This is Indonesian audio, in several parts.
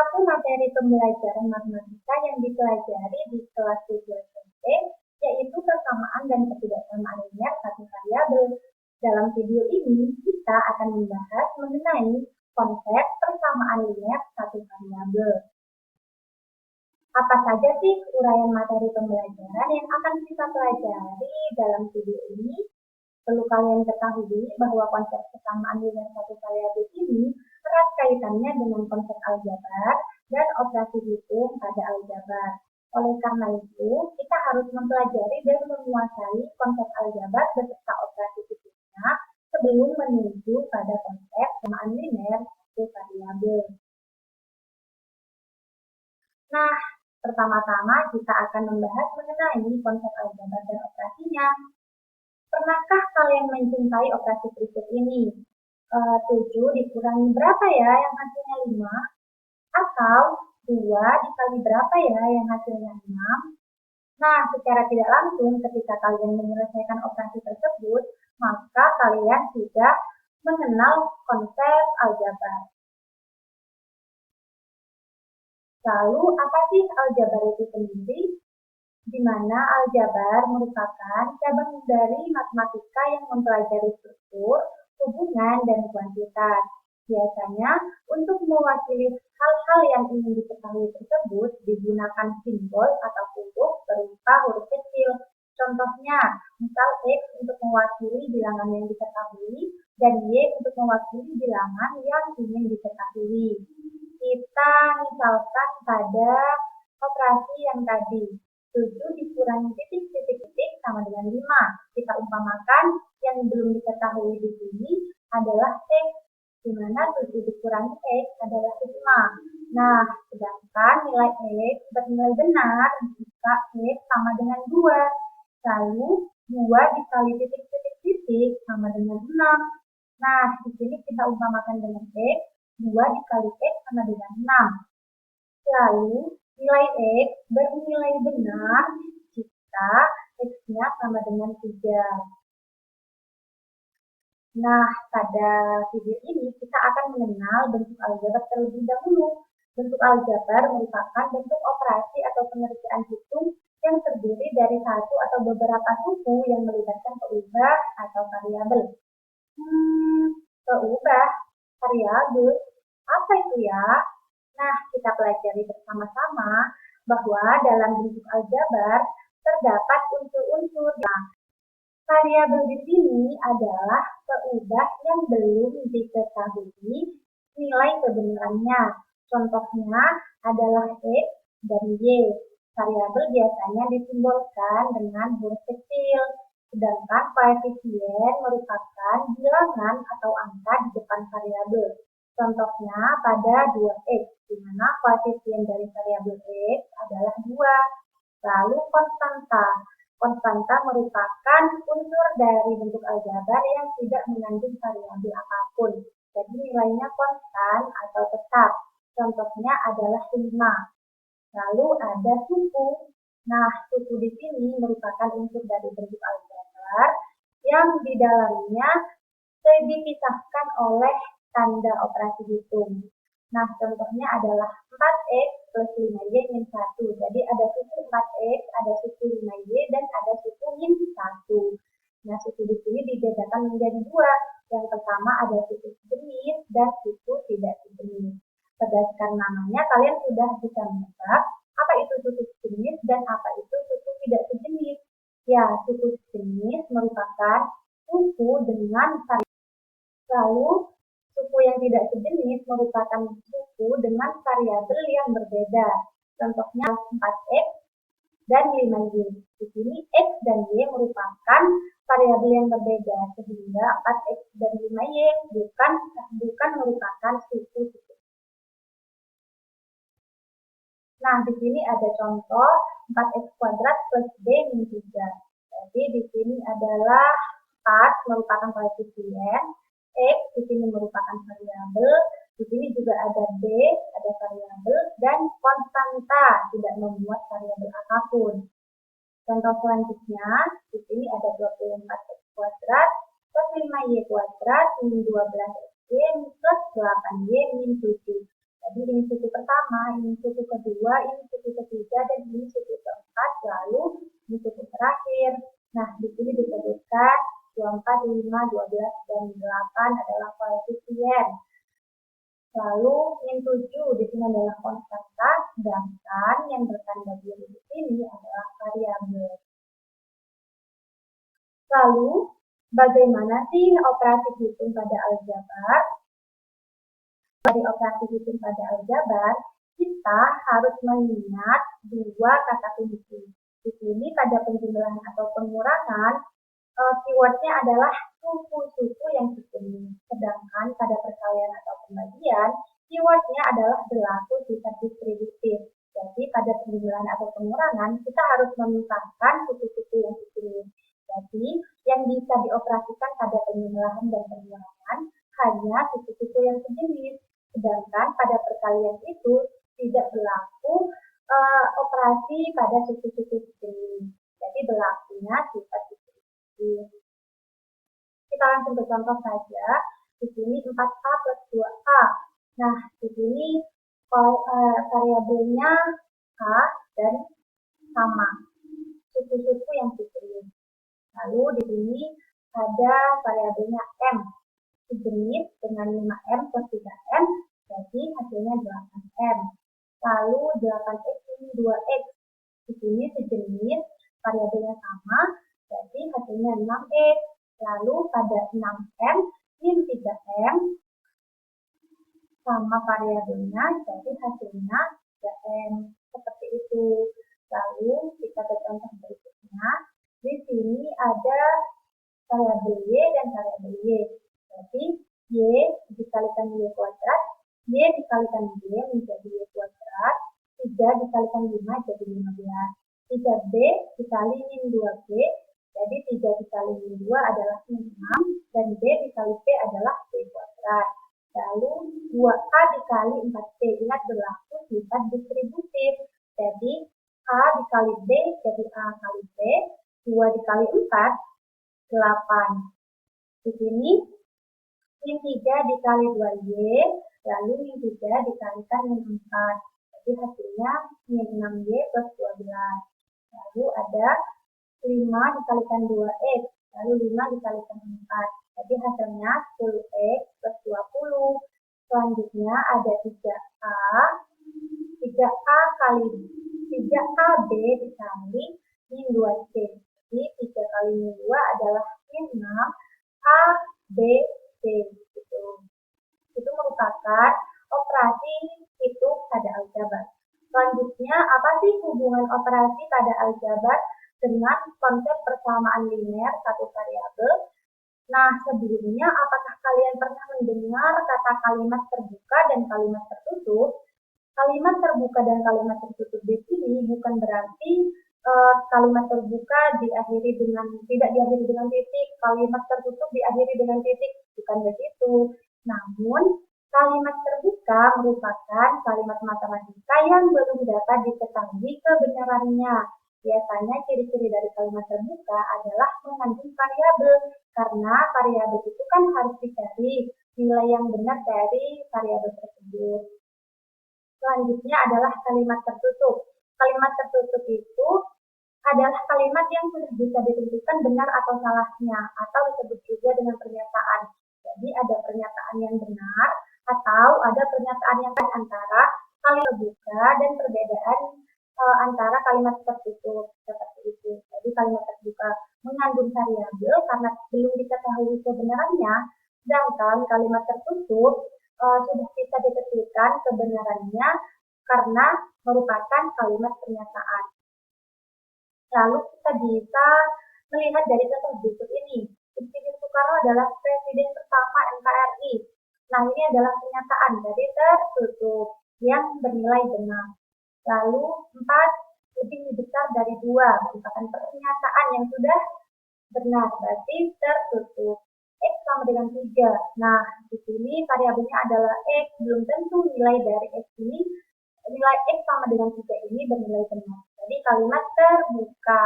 satu materi pembelajaran matematika yang dipelajari di kelas 7 SMP, yaitu persamaan dan ketidaksamaan linear satu variabel. Dalam video ini, kita akan membahas mengenai konsep persamaan linear satu variabel. Apa saja sih uraian materi pembelajaran yang akan kita pelajari dalam video ini? Perlu kalian ketahui bahwa konsep persamaan linear satu variabel ini erat kaitannya dengan konsep aljabar dan operasi hitung pada aljabar. Oleh karena itu, kita harus mempelajari dan menguasai konsep aljabar beserta operasi hitungnya sebelum menuju pada konsep persamaan linear satu variabel. Nah, pertama-tama kita akan membahas mengenai konsep aljabar dan operasinya. Pernahkah kalian mencintai operasi berikut ini? 7 dikurangi berapa ya yang hasilnya 5? Atau 2 dikali berapa ya yang hasilnya 6? Nah, secara tidak langsung ketika kalian menyelesaikan operasi tersebut, maka kalian sudah mengenal konsep aljabar. Lalu, apa sih aljabar itu sendiri? Di mana aljabar merupakan cabang dari matematika yang mempelajari struktur, hubungan, dan kuantitas. Biasanya, untuk mewakili hal-hal yang ingin diketahui tersebut, digunakan simbol atau huruf berupa huruf kecil. Contohnya, misal X untuk mewakili bilangan yang diketahui, dan Y untuk mewakili bilangan yang ingin diketahui. Kita misalkan pada operasi yang tadi, 7 dikurangi titik sama dengan 5. Kita umpamakan yang belum diketahui di sini adalah X, di mana 7 dikurangi X adalah 5. Nah, sedangkan nilai X bernilai benar jika X sama dengan 2. Lalu, 2 dikali titik sama dengan 6. Nah, di sini kita umpamakan dengan X, 2 dikali X sama dengan 6. Lalu, nilai X bernilai benar jika X-nya sama dengan 3. Nah, pada video ini kita akan mengenal bentuk aljabar terlebih dahulu. Bentuk aljabar merupakan bentuk operasi atau pengerjaan hitung yang terdiri dari satu atau beberapa suku yang melibatkan peubah atau variabel. Peubah, variabel, apa itu ya? Nah, kita pelajari bersama-sama bahwa dalam bentuk aljabar terdapat unsur-unsur. Nah, variabel di sini adalah peubah yang belum diketahui nilai kebenarannya. Contohnya adalah X dan Y. Variabel biasanya disimbolkan dengan huruf kecil, sedangkan koefisien merupakan bilangan atau angka di depan variabel. Contohnya pada 2X, di mana koefisien dari variabel X adalah 2. Lalu konstanta. Konstanta merupakan unsur dari bentuk aljabar yang tidak mengandung variabel apapun. Jadi nilainya konstan atau tetap. Contohnya adalah 5. Lalu ada suku. Nah, suku di sini merupakan unsur dari bentuk aljabar yang di dalamnya dipisahkan oleh tanda operasi hitung. Nah, contohnya adalah 4X plus 5Y min 1. Jadi ada suku 4X, ada suku 5Y, dan ada suku min 1. Nah, suku di sini dibedakan menjadi 2. Yang pertama ada suku sejenis dan suku tidak sejenis. Berdasarkan namanya, kalian sudah bisa menebak apa itu suku sejenis dan apa itu suku tidak sejenis. Ya, suku sejenis merupakan suku dengan variabel. Lalu, suku yang tidak sejenis merupakan suku dengan variabel yang berbeda. Contohnya 4X dan 5Y. Di sini X dan Y merupakan variabel yang berbeda, sehingga 4X dan 5Y bukan merupakan suku. Nah, di sini ada contoh 4X kuadrat plus B min 3. Jadi, di sini adalah 4 merupakan koefisien, X di sini merupakan variabel, di sini juga ada B, ada variabel, dan konstanta tidak memuat variabel apapun. Contoh selanjutnya, di sini ada 24X kuadrat plus 5Y kuadrat min 12XY plus 8Y min 7. Jadi ini suku pertama, ini suku kedua, ini suku ketiga, dan ini suku keempat, lalu ini suku terakhir. Nah, di sini disebutkan 24, 5, 12, dan 8 adalah koefisien. Lalu min 7 di sini adalah konstanta, sedangkan yang bertanda biru di sini adalah variabel. Lalu, bagaimana sih operasi hitung pada aljabar? Dari operasi hitung pada aljabar, kita harus mengingat dua kata kunci. Di sini pada penjumlahan atau pengurangan, keywordnya adalah suku-suku yang sejenis. Sedangkan pada perkalian atau pembagian, keywordnya adalah berlaku sifat distributif. Jadi pada penjumlahan atau pengurangan, kita harus memisahkan suku-suku yang sejenis. Jadi yang bisa dioperasikan pada penjumlahan dan pengurangan hanya suku-suku yang sejenis. Sedangkan pada perkalian itu tidak berlaku operasi pada suku-suku sejenis. Jadi berlakunya sifat distributif. Kita langsung ke contoh saja. Di sini 4A plus 2A. Nah, di sini variabelnya K dan sama. Suku-suku yang sejenis. Lalu di sini ada variabelnya M. Sejenis dengan 5M plus 3M. Jadi hasilnya 8M. Lalu 8X ini 2X. Di sini sejenis, variabelnya sama. Jadi hasilnya 6X. Lalu pada 6M, min 3M, sama variabelnya, jadi hasilnya 3M. Seperti itu. Lalu kita ke contoh berikutnya. Di sini ada variabel Y dan variabel Y. Jadi Y dikalikan Y kuadrat, Y dikalikan Y menjadi Y kuadrat, 3 dikalikan 5 jadi 15. 3B dikali min 2B, jadi 3 dikali min 2 adalah min 6, dan B dikali B adalah B kuadrat. Lalu 2A dikali 4B, ingat berlaku sifat distributif. Jadi A dikali B jadi A kali B, 2 dikali 4, 8. Di sini min 3 dikali 2Y, lalu min 3 dikalikan min 4. Jadi hasilnya min 6Y plus 12. Lalu ada 5 dikalikan 2X, lalu 5 dikalikan 4. Jadi hasilnya 10X plus 20. Selanjutnya ada 3A. 3A kali 3AB dikali min 2C. Jadi 3 kali min 2 adalah min 6 A, B, C. Gitu. Itu merupakan operasi hitung pada aljabar. Selanjutnya, apa sih hubungan operasi pada aljabar dengan konsep persamaan linear satu variabel? Nah, sebelumnya apakah kalian pernah mendengar kata kalimat terbuka dan kalimat tertutup? Kalimat terbuka dan kalimat tertutup di sini bukan berarti kalimat terbuka diakhiri dengan tidak diakhiri dengan titik, kalimat tertutup diakhiri dengan titik, bukan begitu. Namun kalimat terbuka merupakan kalimat matematika yang belum dapat diketahui kebenarannya. Biasanya ciri-ciri dari kalimat terbuka adalah mengandung variabel, karena variabel itu kan harus dicari nilai yang benar dari variabel tersebut. Selanjutnya adalah kalimat tertutup. Kalimat tertutup itu adalah kalimat yang sudah bisa ditentukan benar atau salahnya, atau disebut juga dengan pernyataan. Jadi ada pernyataan yang benar, atau ada pernyataan yang antara kalimat terbuka dan perbedaan antara kalimat tertutup, seperti itu. Jadi kalimat terbuka mengandung variabel karena belum diketahui kebenarannya, sedangkan kalimat tertutup sudah bisa ditentukan kebenarannya karena merupakan kalimat pernyataan. Lalu kita bisa melihat dari contoh berikut ini. Insinyur Soekarno adalah presiden pertama NKRI. Nah, ini adalah pernyataan dari tertutup yang bernilai benar. Lalu 4 lebih besar dari 2 merupakan pernyataan yang sudah benar, berarti tertutup. X sama dengan 3. Nah, di sini variabelnya adalah X, belum tentu nilai dari X ini, nilai X sama dengan 3 ini bernilai benar. Jadi kalimat terbuka.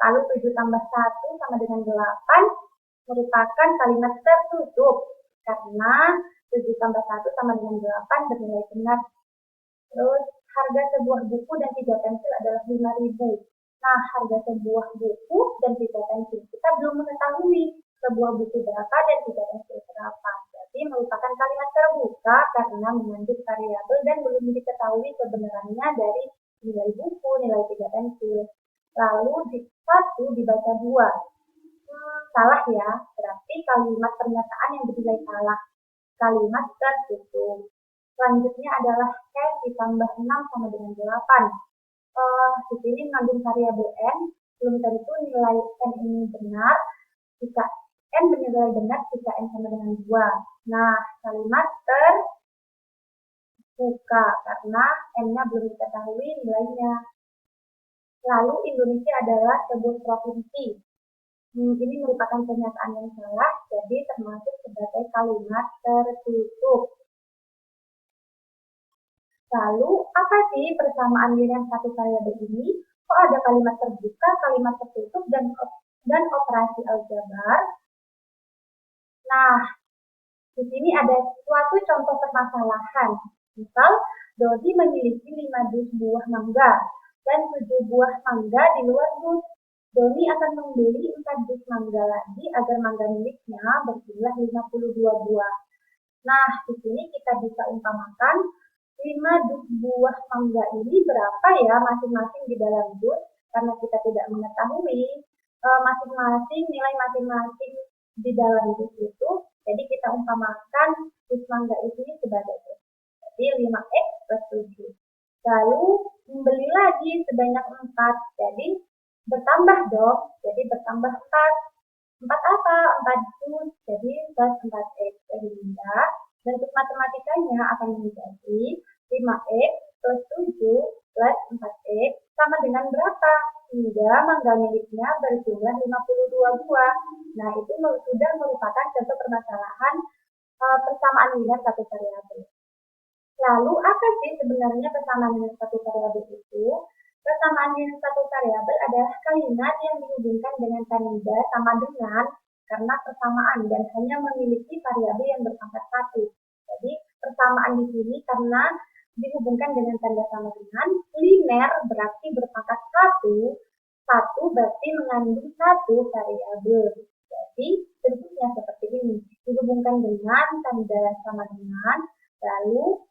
Lalu 7 tambah 1 sama dengan 8 merupakan kalimat tertutup, karena 7 tambah 1 sama dengan 8 bernilai benar. Terus harga sebuah buku dan 3 pensil adalah 5.000. Nah, harga sebuah buku dan 3 pensil. Kita belum mengetahui sebuah buku berapa dan 3 pensil berapa. Jadi merupakan kalimat terbuka karena mengandung variabel dan belum diketahui kebenarannya dari nilai buku, nilai 3 pensil. Lalu di 1 dibaca 2. Salah ya, berarti kalimat pernyataan yang dinilai salah. Kalimat tertutup. Selanjutnya adalah N ditambah 6 sama dengan 8. Di sini mengandung variabel N, belum tentu nilai N ini benar. Jika N bernilai benar, jika N sama dengan 2. Nah, kalimat terbuka karena N-nya belum diketahui nilainya. Lalu Indonesia adalah sebuah provinsi. Ini merupakan pernyataan yang salah, jadi termasuk sebagai kalimat tertutup. Lalu, apa sih persamaan dengan satu variabel ini? Kok ada kalimat terbuka, kalimat tertutup, dan operasi aljabar? Nah, di sini ada suatu contoh permasalahan. Misal, Dodi memiliki 5 dus buah mangga dan 7 buah mangga di luar dus. Doni akan membeli 4 dus mangga lagi agar mangga miliknya berjumlah 52 buah. Nah, di sini kita bisa umpamakan 5 dus buah mangga ini berapa ya masing-masing di dalam dus, karena kita tidak mengetahui masing-masing nilai masing-masing di dalam dus itu, jadi kita umpamakan dus mangga ini sebagai dus. Jadi 5x plus 7. Lalu membeli lagi sebanyak 4, jadi bertambah dong, jadi bertambah 4. 4 apa? 4 dus, jadi plus 4x, sehingga bentuk matematikanya akan menjadi 5x plus 7 plus 4x sama dengan berapa? Hingga mangga miliknya berjumlah 52 buah. Nah, itu sudah merupakan contoh permasalahan persamaan dengan satu variabel. Lalu, apa sih sebenarnya persamaan dengan satu variabel itu? Persamaan dengan satu variabel adalah kalimat yang dihubungkan dengan tanda sama dengan karena persamaan dan hanya memiliki variabel yang berpangkat 1. Jadi, persamaan di sini karena dihubungkan dengan tanda sama dengan, linear berarti berpangkat 1, 1 berarti mengandung 1 variabel. Jadi, bentuknya seperti ini, dihubungkan dengan tanda sama dengan, lalu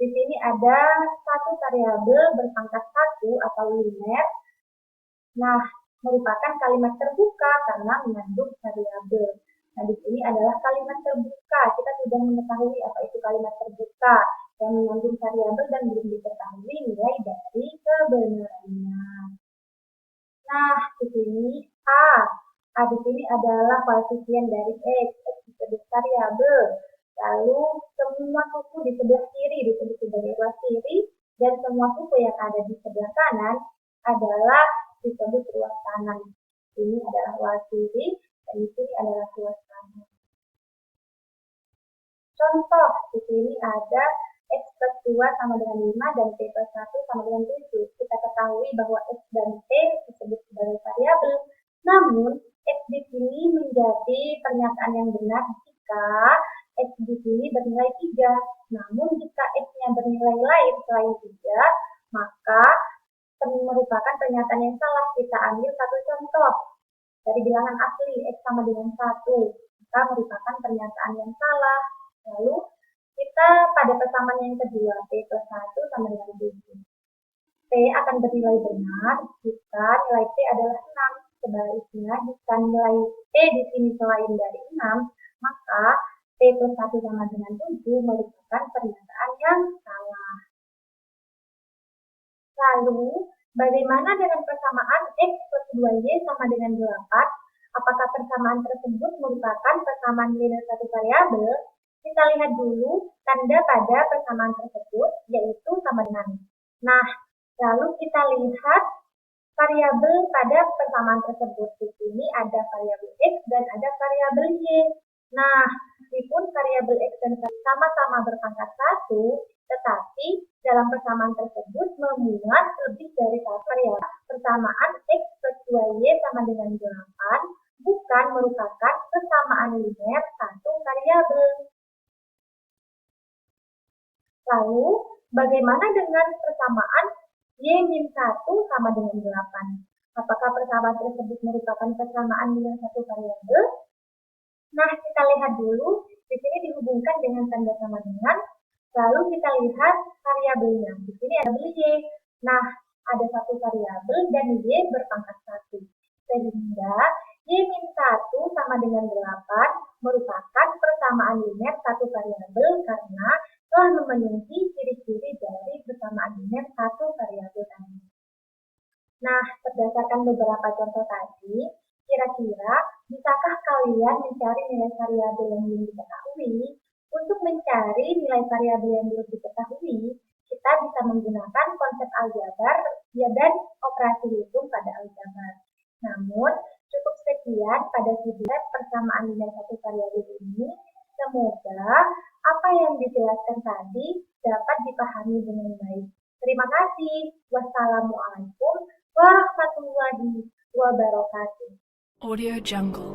di sini ada 1 variabel berpangkat 1 atau linear. Nah, merupakan kalimat terbuka karena mengandung variabel. Nah, di sini adalah kalimat terbuka. Kita sudah mengetahui apa itu kalimat terbuka yang mengandung variabel dan belum diketahui nilai dari kebenarannya. Nah, di sini A di sini adalah koefisien dari X disebut variabel. Lalu semua suku di sebelah kiri disebut sebagai ruas kiri dan semua suku yang ada di sebelah kanan adalah disebut ruas kanan. Ini adalah ruas kiri dan di sini adalah ruas kanan. Contoh, di sini ada X plus 2 sama dengan 5 dan T plus 1 sama dengan 7. Kita ketahui bahwa X dan T disebut sebagai variabel. Namun, X di sini menjadi pernyataan yang benar jika X di sini bernilai 3. Namun, jika X-nya bernilai lain selain 3, maka merupakan pernyataan yang salah. Kita ambil satu contoh. Dari bilangan asli, X sama dengan 1. Maka merupakan pernyataan yang salah. Lalu, kita pada persamaan yang kedua, T plus 1 sama dengan 7. T akan bernilai benar jika nilai T adalah 6. Sebaliknya, jika nilai T di sini selain dari 6, maka T plus 1 sama dengan 7 merupakan pernyataan yang salah. Lalu, bagaimana dengan persamaan X plus 2Y sama dengan 8? Apakah persamaan tersebut merupakan persamaan linear satu variabel? Kita lihat dulu tanda pada persamaan tersebut, yaitu sama dengan. Nah, lalu kita lihat variabel pada persamaan tersebut. Di sini ada variabel X dan ada variabel Y. Nah, meskipun variabel X dan Y sama-sama berpangkat 1, tetapi dalam persamaan tersebut memuat lebih dari satu variabel. Persamaan X plus 2Y sama dengan 8 bukan merupakan persamaan linear satu variabel. Lalu, Bagaimana dengan persamaan Y-1 sama dengan 8? Apakah persamaan tersebut merupakan persamaan dengan satu variabel? Nah, kita lihat dulu. Di sini dihubungkan dengan tanda sama dengan. Lalu kita lihat variabelnya. Di sini ada Y. Nah, ada satu variabel dan Y berpangkat 1. Sehingga Y-1 sama dengan 8 merupakan persamaan linear satu variabel karena telah memenuhi ciri-ciri dari persamaan linear satu variabel tadi. Nah, berdasarkan beberapa contoh tadi, kira-kira bisakah kalian mencari nilai variabel yang belum diketahui? Untuk mencari nilai variabel yang belum diketahui, kita bisa menggunakan konsep aljabar dan operasi hitung pada aljabar. Namun, cukup sekian pada video persamaan linear satu variabel ini. Semoga apa yang dijelaskan tadi dapat dipahami dengan baik. Terima kasih. Wassalamualaikum warahmatullahi wabarakatuh. Audio Jungle.